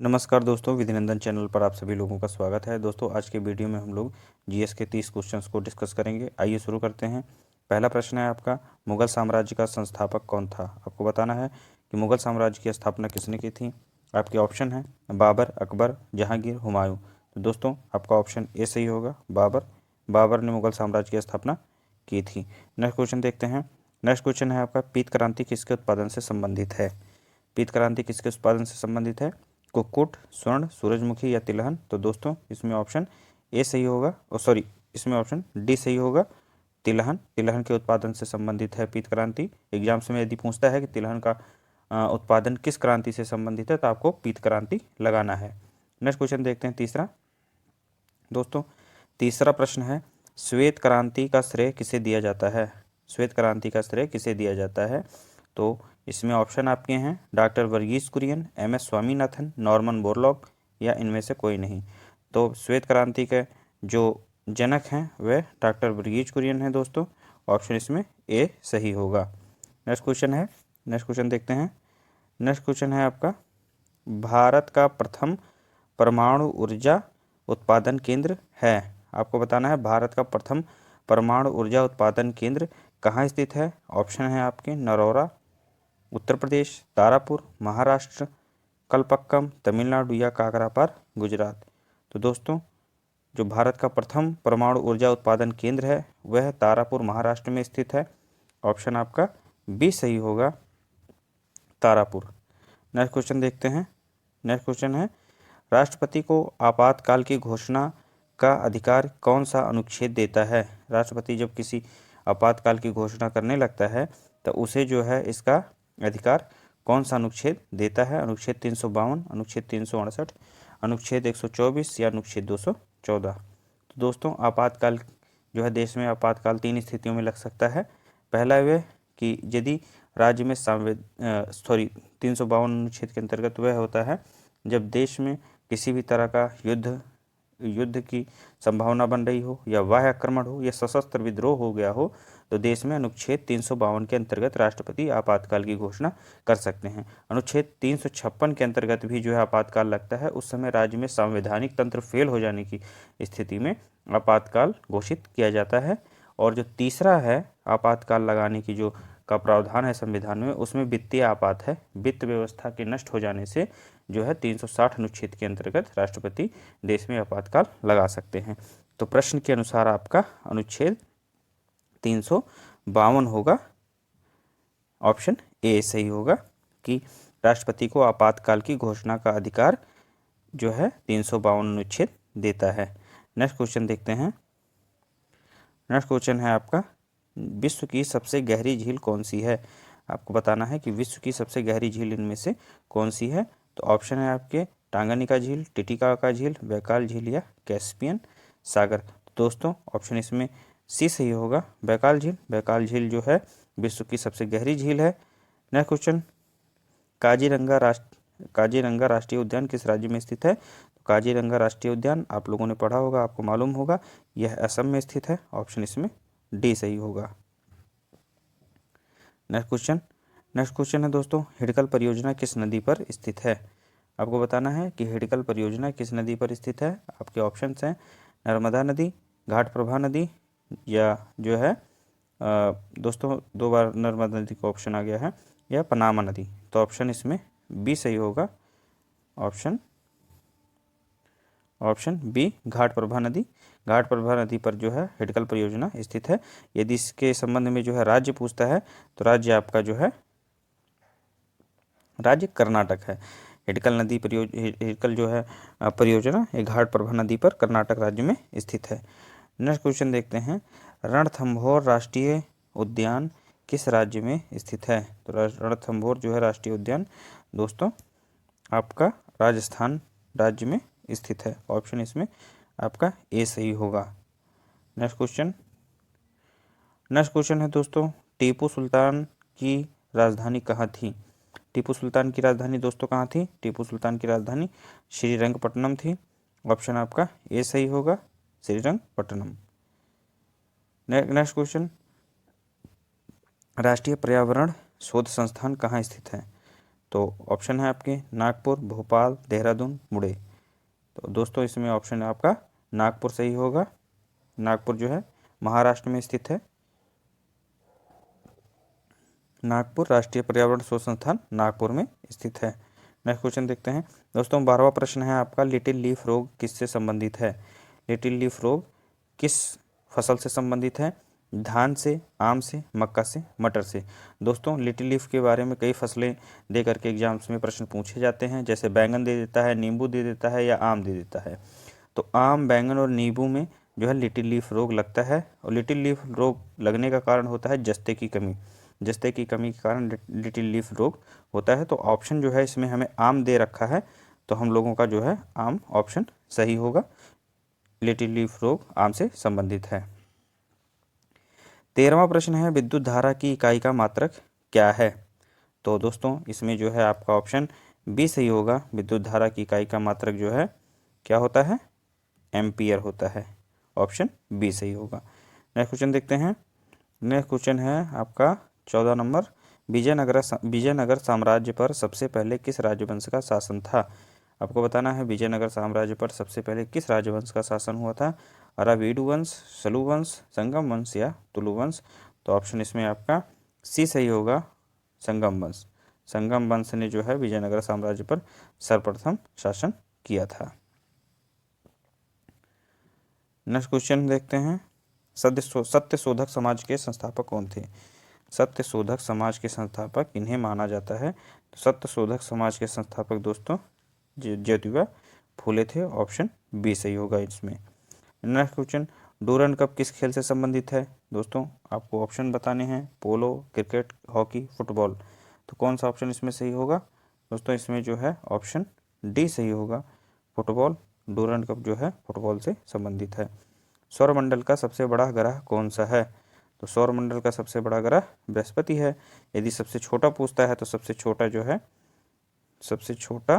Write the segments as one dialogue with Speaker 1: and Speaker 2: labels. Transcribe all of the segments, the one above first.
Speaker 1: नमस्कार दोस्तों, विधिनंदन चैनल पर आप सभी लोगों का स्वागत है। दोस्तों, आज के वीडियो में हम लोग जीएस के 30 क्वेश्चंस को डिस्कस करेंगे। आइए शुरू करते हैं। पहला प्रश्न है आपका, मुगल साम्राज्य का संस्थापक कौन था? आपको बताना है कि मुगल साम्राज्य की स्थापना किसने की थी। आपके ऑप्शन है बाबर, अकबर, जहांगीर, हुमायूं। तो दोस्तों, आपका ऑप्शन ए सही होगा, बाबर। बाबर ने मुगल साम्राज्य की स्थापना की थी। नेक्स्ट क्वेश्चन देखते हैं। नेक्स्ट क्वेश्चन है आपका, पीत क्रांति किसके उत्पादन से संबंधित है? पीत क्रांति किसके उत्पादन से संबंधित है? कुक्कुट, स्वर्ण, सूरजमुखी या तिलहन। तो दोस्तों, इसमें ऑप्शन ए सही होगा, सॉरी, इसमें ऑप्शन डी सही होगा, तिलहन। तिलहन के उत्पादन से संबंधित है पीत क्रांति। एग्जाम्स में यदि पूछता है कि तिलहन का उत्पादन किस क्रांति से संबंधित है, तो आपको पीत क्रांति लगाना है। नेक्स्ट क्वेश्चन देखते हैं, तीसरा। दोस्तों, तीसरा प्रश्न है, श्वेत क्रांति का श्रेय किसे दिया जाता है? श्वेत क्रांति का श्रेय किसे दिया जाता है? तो इसमें ऑप्शन आपके हैं doctor Verghese Kurien, M S Swaminathan, Norman Borlaug या इनमें से कोई नहीं। तो श्वेत क्रांति के जो जनक हैं वह डॉक्टर वर्गीस कुरियन हैं दोस्तों। ऑप्शन इसमें ए सही होगा। नेक्स्ट क्वेश्चन है, नेक्स्ट क्वेश्चन देखते हैं। नेक्स्ट क्वेश्चन है आपका, भारत का प्रथम परमाणु ऊर्जा उत्पादन केंद्र है। आपको बताना है भारत का प्रथम परमाणु ऊर्जा उत्पादन केंद्र कहाँ स्थित है। ऑप्शन है आपके नरौरा, उत्तर प्रदेश, तारापुर, महाराष्ट्र, कलपक्कम, तमिलनाडु या काकरापार, गुजरात। तो दोस्तों, जो भारत का प्रथम परमाणु ऊर्जा उत्पादन केंद्र है वह तारापुर, महाराष्ट्र में स्थित है। ऑप्शन आपका बी सही होगा, तारापुर। नेक्स्ट क्वेश्चन देखते हैं। नेक्स्ट क्वेश्चन है, राष्ट्रपति को आपातकाल की घोषणा का अधिकार कौन सा अनुच्छेद देता है? राष्ट्रपति जब किसी आपातकाल की घोषणा करने लगता है तो उसे जो है इसका अधिकार कौन सा अनुच्छेद देता है? अनुच्छेद 352, अनुच्छेद 368, अनुच्छेद 124 या अनुच्छेद 214। तो दोस्तों, आपातकाल जो है देश में आपातकाल तीन स्थितियों में लग सकता है। पहला वह कि यदि राज्य में 352 अनुच्छेद के अंतर्गत वह होता है जब देश में किसी भी तरह का युद्ध की संभावना बन रही हो या बाह्य आक्रमण हो या सशस्त्र विद्रोह हो गया हो, तो देश में अनुच्छेद 352 के अंतर्गत राष्ट्रपति आपातकाल की घोषणा कर सकते हैं। अनुच्छेद 356 के अंतर्गत भी जो है आपातकाल लगता है। उस समय राज्य में संवैधानिक तंत्र फेल हो जाने की स्थिति में आपातकाल घोषित किया जाता है। और जो तीसरा है आपातकाल लगाने की जो का प्रावधान है संविधान में, उसमें वित्तीय आपात है। वित्त व्यवस्था के नष्ट हो जाने से जो है 360 अनुच्छेद के अंतर्गत राष्ट्रपति देश में आपातकाल लगा सकते हैं। तो प्रश्न के अनुसार आपका अनुच्छेद 352 होगा। ऑप्शन ए सही होगा कि राष्ट्रपति को आपातकाल की घोषणा का अधिकार जो है 352 अनुच्छेद देता है। नेक्स्ट क्वेश्चन देखते हैं। नेक्स्ट क्वेश्चन है आपका, विश्व की सबसे गहरी झील कौन सी है? आपको बताना है कि विश्व की सबसे गहरी झील इनमें से कौन सी है। तो ऑप्शन है आपके टांगानिका झील, टिटिकाका झील, बैकाल झील या कैस्पियन सागर। तो दोस्तों, ऑप्शन इसमें सी सही होगा, बैकाल झील। बैकाल झील जो है विश्व की सबसे गहरी झील है। नेक्स्ट क्वेश्चन, काजीरंगा राष्ट्रीय उद्यान किस राज्य में स्थित है? तो काजीरंगा राष्ट्रीय उद्यान आप लोगों ने पढ़ा होगा, आपको मालूम होगा, यह असम में स्थित है। ऑप्शन इसमें डी सही होगा। नेक्स्ट क्वेश्चन है दोस्तों, हिडकल परियोजना किस नदी पर स्थित है? आपको बताना है कि हिडकल परियोजना किस नदी पर स्थित है। आपके ऑप्शंस हैं नर्मदा नदी, घाट प्रभा नदी या जो है दोस्तों 2 बार नर्मदा नदी का ऑप्शन आ गया है, या पनामा नदी। तो ऑप्शन इसमें बी सही होगा। ऑप्शन बी, घाट प्रभा नदी। घाट प्रभा नदी पर जो है हिडकल परियोजना स्थित है। यदि इसके संबंध में जो है राज्य पूछता है तो राज्य आपका जो है राज्य कर्नाटक है। हिडकल जो है परियोजना ये घाट प्रभा नदी पर कर्नाटक राज्य में स्थित है। नेक्स्ट क्वेश्चन देखते हैं, रणथंभौर राष्ट्रीय उद्यान किस राज्य में स्थित है? तो रणथंभौर जो है राष्ट्रीय उद्यान दोस्तों आपका राजस्थान राज्य में स्थित है। ऑप्शन इसमें आपका ए सही होगा। नेक्स्ट क्वेश्चन है दोस्तों, टीपू सुल्तान की राजधानी कहाँ थी? टीपू सुल्तान की राजधानी दोस्तों कहाँ थी? टीपू सुल्तान की राजधानी श्रीरंगपट्टनम थी। ऑप्शन आपका ए सही होगा, श्रीरंगपट्टनम। नेक्स्ट क्वेश्चन, राष्ट्रीय पर्यावरण शोध संस्थान कहाँ स्थित है? तो ऑप्शन है आपके नागपुर, भोपाल, देहरादून, मुड़े। तो दोस्तों इसमें ऑप्शन है आपका नागपुर सही होगा। नागपुर जो है महाराष्ट्र में स्थित है। नागपुर राष्ट्रीय पर्यावरण शोध संस्थान नागपुर में स्थित है। नेक्स्ट क्वेश्चन देखते हैं दोस्तों। 12वां प्रश्न है आपका, लिटिल लीफ रोग किससे संबंधित है? लिटिल लीफ रोग किस फसल से संबंधित है? धान से, आम से, मक्का से, मटर से। दोस्तों लिटिल लीफ के बारे में कई फसलें दे करके एग्जाम्स में प्रश्न पूछे जाते हैं, जैसे बैंगन दे देता है, नींबू दे देता है या आम दे देता है। तो आम, बैंगन और नींबू में जो है लिटिल लीफ रोग लगता है, और लिटिल लीफ रोग लगने का कारण होता है जस्ते की कमी। जस्ते की कमी के कारण लिटिल लीफ रोग होता है। तो ऑप्शन जो है इसमें हमें आम दे रखा है, तो हम लोगों का जो है आम ऑप्शन सही होगा। लिटिल लीफ रोग आम से संबंधित है। 13वां प्रश्न है, विद्युत धारा की इकाई का मात्रक क्या है? तो दोस्तों इसमें जो है आपका ऑप्शन बी सही होगा। विद्युत धारा की इकाई का मात्रक जो है क्या होता है? एम्पियर होता है। ऑप्शन बी सही होगा। नेक्स्ट क्वेश्चन देखते हैं। नेक्स्ट क्वेश्चन है आपका 14 नंबर, विजयनगर साम्राज्य पर सबसे पहले किस राजवंश का शासन था? आपको बताना है विजयनगर साम्राज्य पर सबसे पहले किस राजवंश का शासन हुआ था? अरावीडु वंश, सलू वंश, संगम वंश या तुलु वंश। तो ऑप्शन इसमें आपका सी सही होगा, संगम वंश। संगम वंश ने जो है विजयनगर साम्राज्य पर सर्वप्रथम शासन किया था। नेक्स्ट क्वेश्चन देखते हैं, सत्य शोधक समाज के संस्थापक कौन थे? सत्य शोधक समाज के संस्थापक इन्हें माना जाता है। तो सत्य शोधक समाज के संस्थापक दोस्तों ज्योतिबा फूले थे। ऑप्शन बी सही होगा इसमें। नेक्स्ट क्वेश्चन, डूरंड कप किस खेल से संबंधित है? दोस्तों आपको ऑप्शन बताने हैं, पोलो, क्रिकेट, हॉकी, फुटबॉल। तो कौन सा ऑप्शन इसमें सही होगा? दोस्तों इसमें जो है ऑप्शन डी सही होगा, फुटबॉल। डूरंड कप जो है फुटबॉल से संबंधित है। सौरमंडल का सबसे बड़ा ग्रह कौन सा है? तो सौरमंडल का सबसे बड़ा ग्रह बृहस्पति है। यदि सबसे छोटा पूछता है तो सबसे छोटा जो है, सबसे छोटा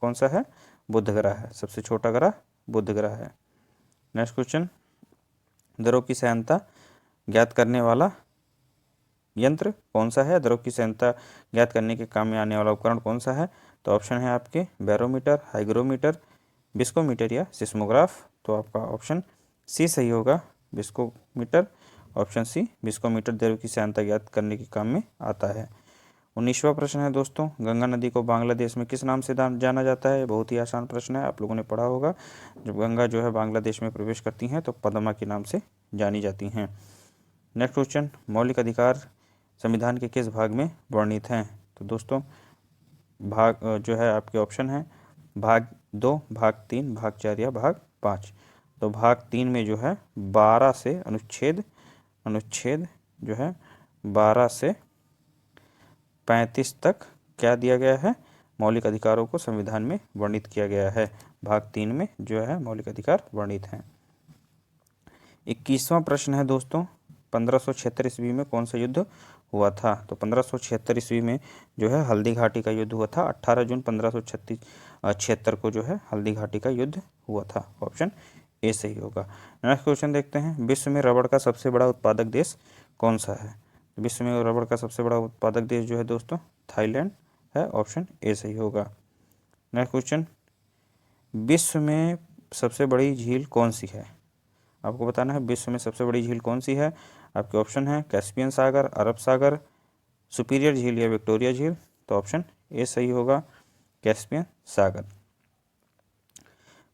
Speaker 1: कौन सा है? बुध ग्रह है। सबसे छोटा ग्रह बुध ग्रह है। नेक्स्ट क्वेश्चन, दरों की सहनता ज्ञात करने वाला यंत्र कौन सा है? दरों की सहनता ज्ञात करने के काम में आने वाला उपकरण कौन सा है? तो ऑप्शन है आपके बैरोमीटर, हाइग्रोमीटर, विस्कोमीटर या सिस्मोग्राफ। तो आपका ऑप्शन सी सही होगा, विस्कोमीटर। ऑप्शन सी विस्कोमीटर दरों की सहनता ज्ञात करने के काम में आता है। 19वां प्रश्न है दोस्तों, गंगा नदी को बांग्लादेश में किस नाम से जाना जाता है? बहुत ही आसान प्रश्न है, आप लोगों ने पढ़ा होगा। जब गंगा जो है बांग्लादेश में प्रवेश करती हैं तो पद्मा के नाम से जानी जाती हैं। नेक्स्ट क्वेश्चन, मौलिक अधिकार संविधान के किस भाग में वर्णित हैं? तो दोस्तों भाग जो है आपके ऑप्शन है भाग 2, भाग 3, भाग 4 या भाग 5। तो भाग 3 में जो है 12 से अनुच्छेद जो है 12 से 35 तक क्या दिया गया है? मौलिक अधिकारों को संविधान में वर्णित किया गया है। भाग 3 में जो है मौलिक अधिकार वर्णित हैं। 21वां प्रश्न है दोस्तों, 1576 ईस्वी में कौन सा युद्ध हुआ था? तो 1576 ईस्वी में जो है हल्दी घाटी का युद्ध हुआ था। 18 जून 1576 को जो है हल्दी घाटी का युद्ध हुआ था। ऑप्शन ए सही होगा। नेक्स्ट क्वेश्चन देखते हैं, विश्व में रबड़ का सबसे बड़ा उत्पादक देश कौन सा है? विश्व में रबड़ का सबसे बड़ा उत्पादक देश जो है दोस्तों थाईलैंड है। ऑप्शन ए सही होगा। नेक्स्ट क्वेश्चन, विश्व में सबसे बड़ी झील कौन सी है? आपको बताना है विश्व में सबसे बड़ी झील कौन सी है। आपके ऑप्शन है कैस्पियन सागर, अरब सागर, सुपीरियर झील या विक्टोरिया झील। तो ऑप्शन ए सही होगा, कैस्पियन सागर।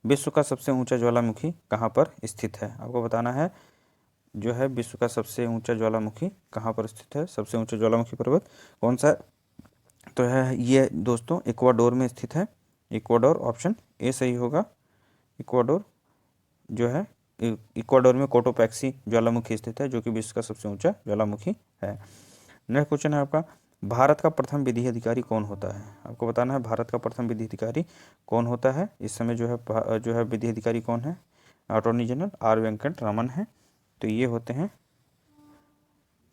Speaker 1: विश्व का सबसे ऊंचा ज्वालामुखी कहाँ पर स्थित है? आपको बताना है जो है विश्व का सबसे ऊंचा ज्वालामुखी कहाँ पर स्थित है। सबसे ऊंचा ज्वालामुखी पर्वत कौन सा है? तो है ये दोस्तों इक्वाडोर में स्थित है। इक्वाडोर, ऑप्शन ए सही होगा। इक्वाडोर जो है इक्वाडोर में कोटोपैक्सी ज्वालामुखी स्थित है, जो कि विश्व का सबसे ऊंचा ज्वालामुखी है। नेक्स्ट क्वेश्चन है आपका, भारत का प्रथम विधि अधिकारी कौन होता है? आपको बताना है भारत का प्रथम विधि अधिकारी कौन होता है। इस समय जो है विधि अधिकारी कौन है? Attorney general R Venkat Raman है। तो ये होते हैं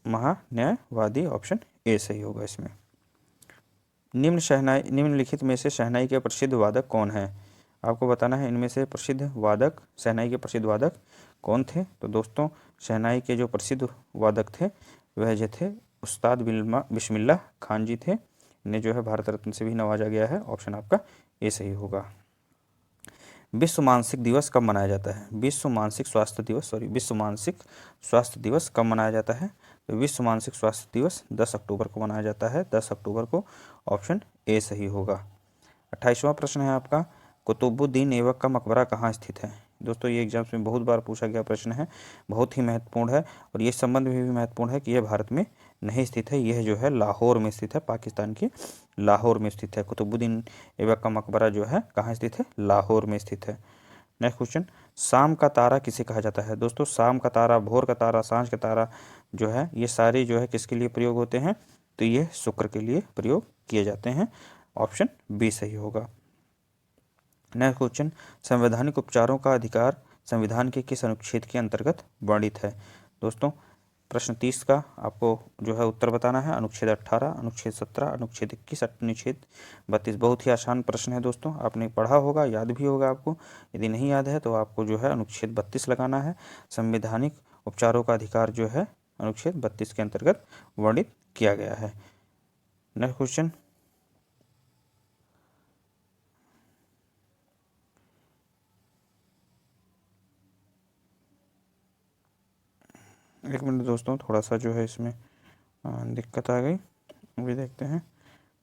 Speaker 1: महान्यायवादी। ऑप्शन ए सही होगा इसमें। निम्नलिखित में से शहनाई के प्रसिद्ध वादक कौन है? आपको बताना है इनमें से प्रसिद्ध वादक, शहनाई के प्रसिद्ध वादक कौन थे? तो दोस्तों शहनाई के जो प्रसिद्ध वादक थे वह जो थे उस्ताद बिस्मिल्लाह खान जी थे। इन्हें जो है भारत रत्न से भी नवाजा गया है। ऑप्शन आपका ए सही होगा। विश्व मानसिक दिवस कब मनाया जाता है? विश्व मानसिक स्वास्थ्य दिवस कब मनाया जाता है? तो विश्व मानसिक स्वास्थ्य दिवस 10 अक्टूबर को मनाया जाता है, 10 अक्टूबर को। ऑप्शन ए सही होगा। 28वां प्रश्न है आपका, कुतुबुद्दीन ऐबक का मकबरा कहाँ स्थित है? दोस्तों ये एग्जाम्स में बहुत बार पूछा गया प्रश्न है, बहुत ही महत्वपूर्ण है और ये संबंध में भी महत्वपूर्ण है कि यह भारत में नहीं स्थित है, यह जो है लाहौर में स्थित है, पाकिस्तान के लाहौर में स्थित है। कुतुबुद्दीन ऐबक का मकबरा जो है कहाँ स्थित है? लाहौर में स्थित है। नेक्स्ट क्वेश्चन, शाम का तारा किसे कहा जाता है? दोस्तों शाम का तारा, भोर का तारा, सांझ का तारा जो है ये सारे जो है किसके लिए प्रयोग होते हैं? तो ये शुक्र के लिए प्रयोग किए जाते हैं। ऑप्शन बी सही होगा। नेक्स्ट क्वेश्चन, संवैधानिक उपचारों का अधिकार संविधान के किस अनुच्छेद के अंतर्गत वर्णित है? दोस्तों प्रश्न 30 का आपको जो है उत्तर बताना है। अनुच्छेद 18, अनुच्छेद 17, अनुच्छेद 21, अनुच्छेद 32। बहुत ही आसान प्रश्न है दोस्तों, आपने पढ़ा होगा, याद भी होगा आपको। यदि नहीं याद है तो आपको जो है अनुच्छेद 32 लगाना है। संवैधानिक उपचारों का अधिकार जो है अनुच्छेद 32 के अंतर्गत वर्णित किया गया है। नेक्स्ट क्वेश्चन, एक मिनट दोस्तों, थोड़ा सा जो है इसमें दिक्कत आ गई। अभी देखते हैं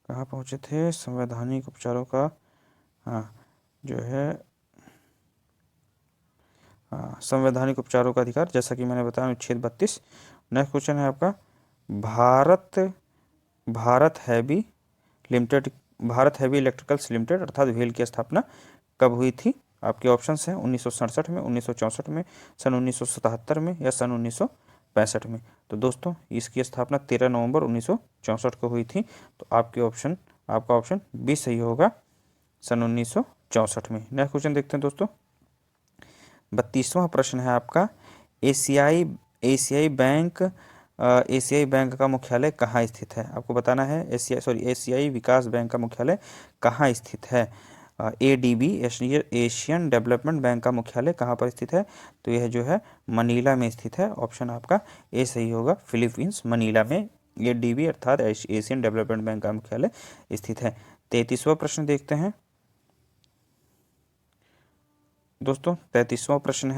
Speaker 1: कहाँ पहुँचे थे। संवैधानिक उपचारों का जो है संवैधानिक उपचारों का अधिकार, जैसा कि मैंने बताया अनुच्छेद 32। नेक्स्ट क्वेश्चन है आपका, भारत हैवी इलेक्ट्रिकल्स लिमिटेड अर्थात भेल की स्थापना कब हुई थी? आपके ऑप्शंस हैं 1967 में, 1964 में, सन 1977 में या सन 1965 में। तो दोस्तों इसकी स्थापना 13 नवंबर 1964 को हुई थी। तो आपका ऑप्शन बी सही होगा, सन 1964 में। नेक्स्ट क्वेश्चन देखते हैं दोस्तों। 32वां प्रश्न है आपका, एशियाई बैंक का मुख्यालय कहाँ स्थित है? आपको बताना है एशियाई विकास बैंक का मुख्यालय कहाँ स्थित है? ADB एशियन डेवलपमेंट बैंक का मुख्यालय कहाँ पर स्थित है? तो यह जो है मनीला में स्थित है। ऑप्शन आपका ए सही होगा, फिलीपींस मनीला में ADB अर्थात एशियन डेवलपमेंट बैंक का मुख्यालय स्थित है। 33वां प्रश्न देखते हैं दोस्तों। 33वां प्रश्न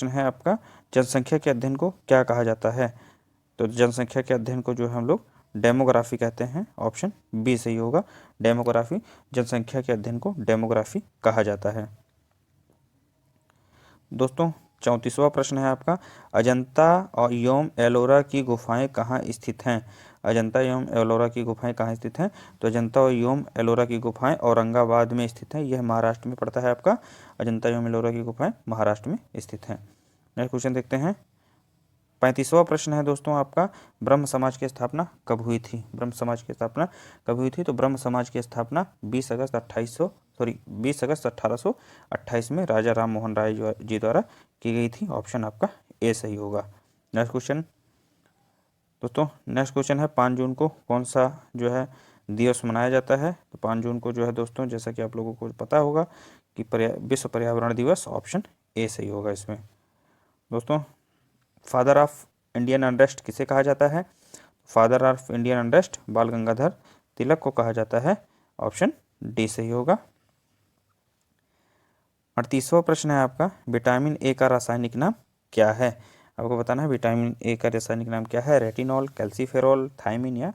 Speaker 1: है आपका, जनसंख्या के अध्ययन को क्या कहा जाता है? तो जनसंख्या के अध्ययन को जो हम लोग डेमोग्राफी कहते हैं। ऑप्शन बी सही होगा, डेमोग्राफी। जनसंख्या के अध्ययन को डेमोग्राफी कहा जाता है। दोस्तों 34वां प्रश्न है आपका, अजंता और एवं एलोरा की गुफाएं कहाँ स्थित हैं? अजंता एवं एलोरा की गुफाएं कहाँ स्थित हैं? तो अजंता एवं एलोरा की गुफाएं औरंगाबाद में स्थित हैं। यह महाराष्ट्र में पड़ता है आपका। अजंता एवं एलोरा की गुफाएं महाराष्ट्र में स्थित हैं। नेक्स्ट क्वेश्चन देखते हैं। 35वां प्रश्न है दोस्तों आपका, ब्रह्म समाज की स्थापना कब हुई थी? ब्रह्म समाज की स्थापना कब हुई थी? तो ब्रह्म समाज की स्थापना 20 अगस्त 1828 में राजा राम मोहन राय जी द्वारा की गई थी। ऑप्शन आपका ए सही होगा। नेक्स्ट क्वेश्चन दोस्तों, नेक्स्ट क्वेश्चन है 5 जून को कौन सा जो है दिवस मनाया जाता है? तो 5 जून को जो है दोस्तों, जैसा कि आप लोगों को पता होगा कि विश्व पर्यावरण दिवस। ऑप्शन ए सही होगा इसमें। दोस्तों फादर ऑफ इंडियन अनरेस्ट किसे कहा जाता है? फादर ऑफ इंडियन अनरेस्ट बाल गंगाधर तिलक को कहा जाता है। ऑप्शन डी सही होगा। 38वां प्रश्न है आपका, विटामिन ए का रासायनिक नाम क्या है? आपको बताना है विटामिन ए का रासायनिक नाम क्या है? रेटिनॉल, कैल्सीफेरॉल, थायमिन या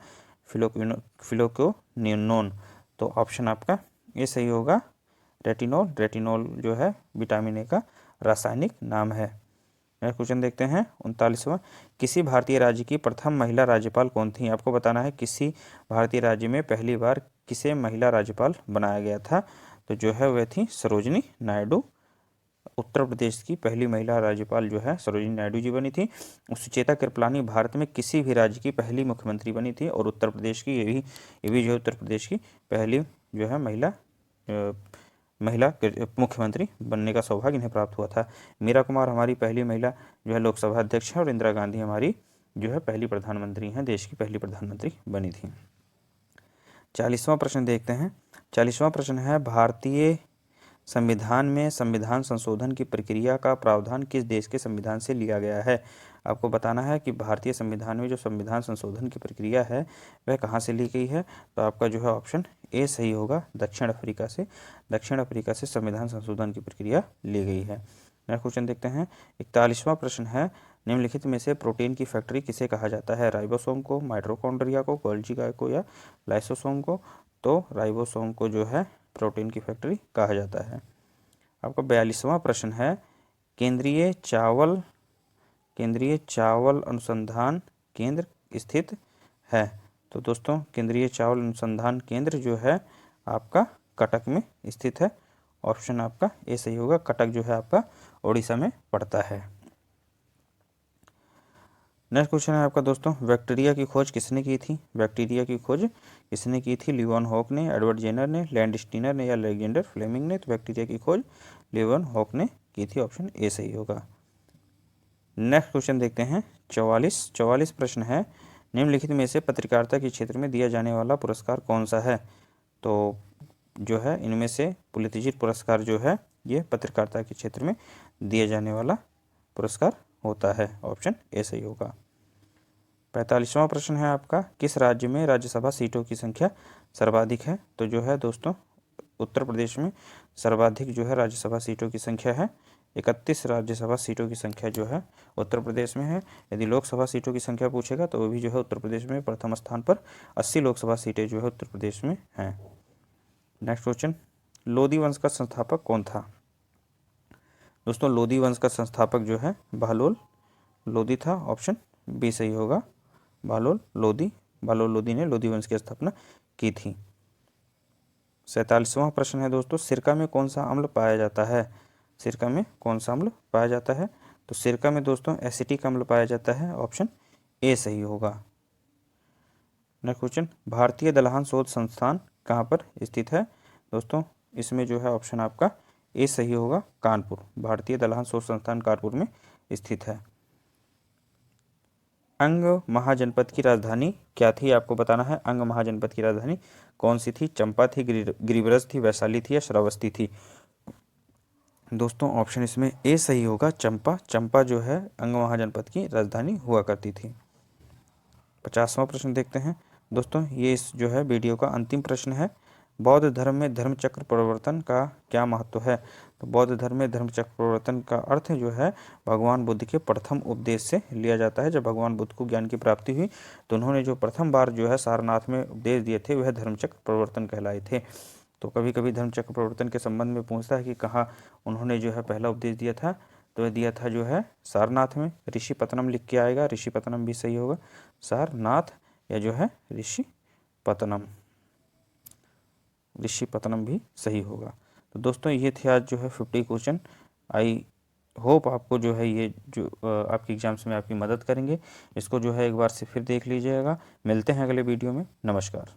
Speaker 1: फिलोक्विनोन। तो ऑप्शन आपका ये सही होगा, रेटिनॉल जो है विटामिन ए का रासायनिक नाम है। नेक्स्ट क्वेश्चन देखते हैं 39वां, किसी भारतीय राज्य की प्रथम महिला राज्यपाल कौन थी? आपको बताना है किसी भारतीय राज्य में पहली बार किसे महिला राज्यपाल बनाया गया था? तो जो है वह थी सरोजिनी नायडू। उत्तर प्रदेश की पहली महिला राज्यपाल जो है सरोजिनी नायडू जी बनी थी। सुचेता कृपलानी भारत में किसी भी राज्य की पहली मुख्यमंत्री बनी थी और उत्तर प्रदेश की ये भी जो है उत्तर प्रदेश की पहली जो है महिला मुख्यमंत्री बनने का सौभाग्य इन्हें प्राप्त हुआ था। मीरा कुमार हमारी पहली महिला जो है लोकसभा अध्यक्ष है और इंदिरा गांधी हमारी जो है पहली प्रधानमंत्री हैं, देश की पहली प्रधानमंत्री बनी थी। 40वां प्रश्न देखते हैं। 40वां प्रश्न है, भारतीय संविधान में संविधान संशोधन की प्रक्रिया का प्रावधान किस देश के संविधान से लिया गया है? आपको बताना है कि भारतीय संविधान में जो संविधान संशोधन की प्रक्रिया है वह कहाँ से ली गई है। तो आपका जो है ऑप्शन ए सही होगा, दक्षिण अफ्रीका से। दक्षिण अफ्रीका से संविधान संशोधन की प्रक्रिया ली गई है। नेक्स्ट क्वेश्चन देखते हैं। 41वां प्रश्न है, निम्नलिखित में से प्रोटीन की फैक्ट्री किसे कहा जाता है? राइबोसोम को, माइटोकॉन्ड्रिया को, गोल्गी को या लाइसोसोम को? तो राइबोसोम को जो है प्रोटीन की फैक्ट्री कहा जाता है। आपका 42वां प्रश्न है, केंद्रीय चावल अनुसंधान केंद्र स्थित है? तो दोस्तों केंद्रीय चावल अनुसंधान केंद्र जो है आपका कटक में स्थित है। ऑप्शन आपका ए सही होगा। कटक जो है आपका ओडिशा में पड़ता है। नेक्स्ट क्वेश्चन है आपका दोस्तों, बैक्टीरिया की खोज किसने की थी? बैक्टीरिया की खोज किसने की थी? लिवन-हॉक ने, एडवर्ड जेनर ने, लैंडस्टीनर ने या अलेक्जेंडर फ्लेमिंग ने? तो बैक्टीरिया की खोज लिवन-हॉक ने की थी। ऑप्शन ए सही होगा। नेक्स्ट क्वेश्चन देखते हैं। 44 प्रश्न है, निम्नलिखित में से पत्रकारिता के क्षेत्र में दिया जाने वाला पुरस्कार कौन सा है? तो जो है इनमें से पुलित्ज़र पुरस्कार जो है ये पत्रकारिता के क्षेत्र में दिया जाने वाला पुरस्कार होता है। ऑप्शन ए सही होगा। 45वां प्रश्न है आपका, किस राज्य में राज्यसभा सीटों की संख्या सर्वाधिक है? तो जो है दोस्तों उत्तर प्रदेश में सर्वाधिक जो है राज्यसभा सीटों की संख्या है। 31 राज्यसभा सीटों की संख्या जो है उत्तर प्रदेश में है। यदि लोकसभा सीटों की संख्या पूछेगा तो वो भी जो है उत्तर प्रदेश में प्रथम स्थान पर 80 लोकसभा सीटें जो है उत्तर प्रदेश में हैं। नेक्स्ट क्वेश्चन, लोदी वंश का संस्थापक कौन था? दोस्तों लोदी वंश का संस्थापक जो है बहलोल लोदी था। ऑप्शन बी सही होगा। बहलोल लोदी ने लोदी वंश की स्थापना की थी। 47वां प्रश्न है दोस्तों, सिरका में कौन सा अम्ल पाया जाता है? सिरका में कौन सा अम्ल पाया जाता है? तो सिरका में दोस्तों एसिटिक अम्ल पाया जाता है। ऑप्शन ए सही होगा। नेक्स्ट क्वेश्चन, भारतीय दलहन शोध संस्थान कहाँ पर स्थित है? दोस्तों इसमें जो है ऑप्शन आपका ए सही होगा, कानपुर। भारतीय दलहन शोध संस्थान कानपुर में स्थित है। अंग महाजनपद की राजधानी क्या थी? आपको बताना है अंग महाजनपद की राजधानी कौन सी थी? चंपा थी, गिरिब्रज थी, वैशाली थी या श्रावस्ती थी? दोस्तों ऑप्शन इसमें ए सही होगा, चंपा। चंपा जो है अंग महाजनपद की राजधानी हुआ करती थी। 50वां प्रश्न देखते हैं दोस्तों, ये इस जो है वीडियो का अंतिम प्रश्न है। बौद्ध धर्म में धर्मचक्र प्रवर्तन का क्या महत्व है? तो बौद्ध धर्म में धर्मचक्र प्रवर्तन का अर्थ जो है भगवान बुद्ध के प्रथम उपदेश से लिया जाता है। जब भगवान बुद्ध को ज्ञान की प्राप्ति हुई तो उन्होंने जो प्रथम बार जो है सारनाथ में उपदेश दिए थे वह धर्मचक्र प्रवर्तन कहलाए थे। तो कभी कभी धर्मचक्र प्रवर्तन के संबंध में पूछता है कि कहाँ उन्होंने जो है पहला उपदेश दिया था? तो यह दिया था जो है सारनाथ में। ऋषिपतनम लिख के आएगा, ऋषिपतनम भी सही होगा। सारनाथ या जो है ऋषिपतनम भी सही होगा। तो दोस्तों ये थे आज जो है 50 क्वेश्चन। आई होप आपको जो है ये जो आपके एग्जाम्स में आपकी मदद करेंगे। इसको जो है एक बार से फिर देख लीजिएगा। मिलते हैं अगले वीडियो में। नमस्कार।